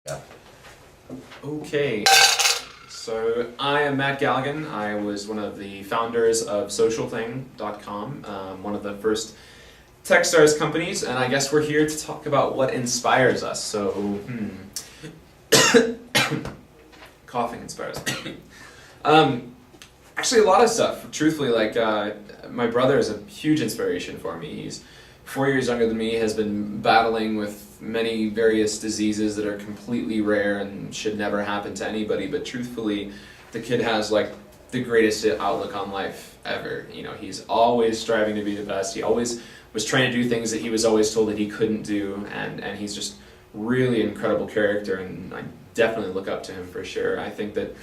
Yeah. Okay, so I am Matt Galligan. I was one of the founders of SocialThing.com, one of the first Techstars companies, and I guess we're here to talk about what inspires us. So, coughing inspires me. Actually, a lot of stuff. Truthfully, my brother is a huge inspiration for me. He's 4 years younger than me, has been battling with many various diseases that are completely rare and should never happen to anybody, but truthfully, the kid has like the greatest outlook on life ever. You know, he's always striving to be the best. He always was trying to do things that he was always told that he couldn't do, and he's just really incredible character, and I definitely look up to him for sure. I think that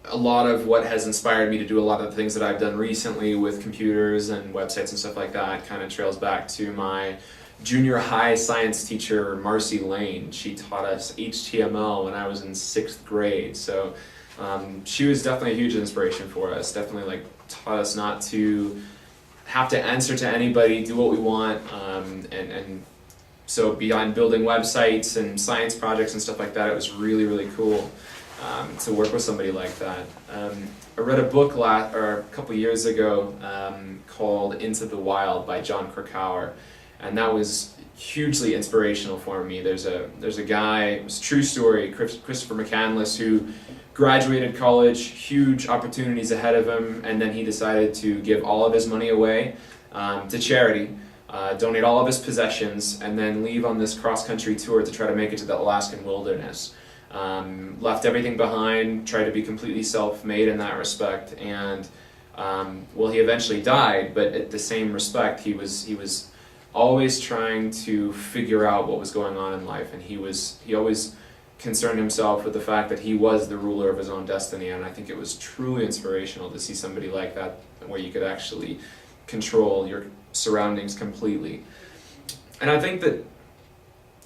a lot of what has inspired me to do a lot of the things that I've done recently with computers and websites and stuff like that kind of trails back to my junior high science teacher, Marcy Lane. She taught us HTML when I was in 6th grade, so she was definitely a huge inspiration for us. Definitely taught us not to have to answer to anybody, do what we want, and so beyond building websites and science projects and stuff like that, it was really, really cool to work with somebody like that. I read a book a couple years ago called Into the Wild by John Krakauer, and that was hugely inspirational for me. There's a guy, it's a true story, Christopher McCandless, who graduated college, huge opportunities ahead of him, and then he decided to give all of his money away to charity, donate all of his possessions, and then leave on this cross-country tour to try to make it to the Alaskan wilderness. Left everything behind, tried to be completely self-made in that respect, and he eventually died, but at the same respect, he was always trying to figure out what was going on in life, and he always concerned himself with the fact that he was the ruler of his own destiny, and I think it was truly inspirational to see somebody like that, where you could actually control your surroundings completely. And I think that,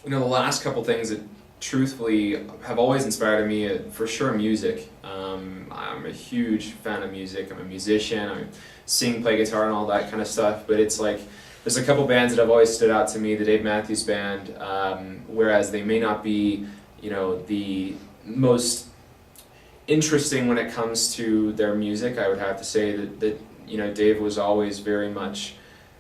the last couple things that truthfully have always inspired me, for sure, music. I'm a huge fan of music. I'm a musician. I sing, play guitar, and all that kind of stuff, but it's like there's a couple bands that have always stood out to me. The Dave Matthews Band, whereas they may not be the most interesting when it comes to their music, I would have to say that Dave was always very much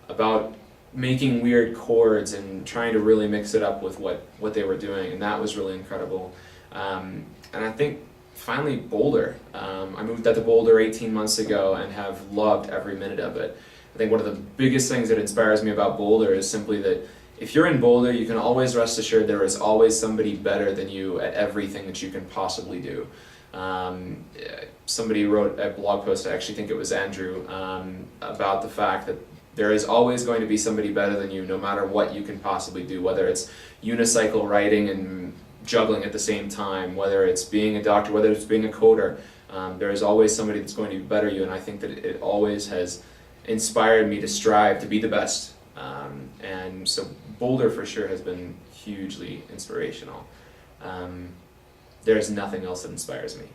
about making weird chords and trying to really mix it up with what they were doing, and that was really incredible. And I think finally Boulder. I moved out to Boulder 18 months ago and have loved every minute of it. I think one of the biggest things that inspires me about Boulder is simply that if you're in Boulder, you can always rest assured there is always somebody better than you at everything that you can possibly do. Somebody wrote a blog post, I actually think it was Andrew, about the fact that there is always going to be somebody better than you, no matter what you can possibly do, whether it's unicycle riding and juggling at the same time, whether it's being a doctor, whether it's being a coder. There is always somebody that's going to be better than you, and I think that it always has inspired me to strive to be the best. And so Boulder for sure has been hugely inspirational. There's nothing else that inspires me.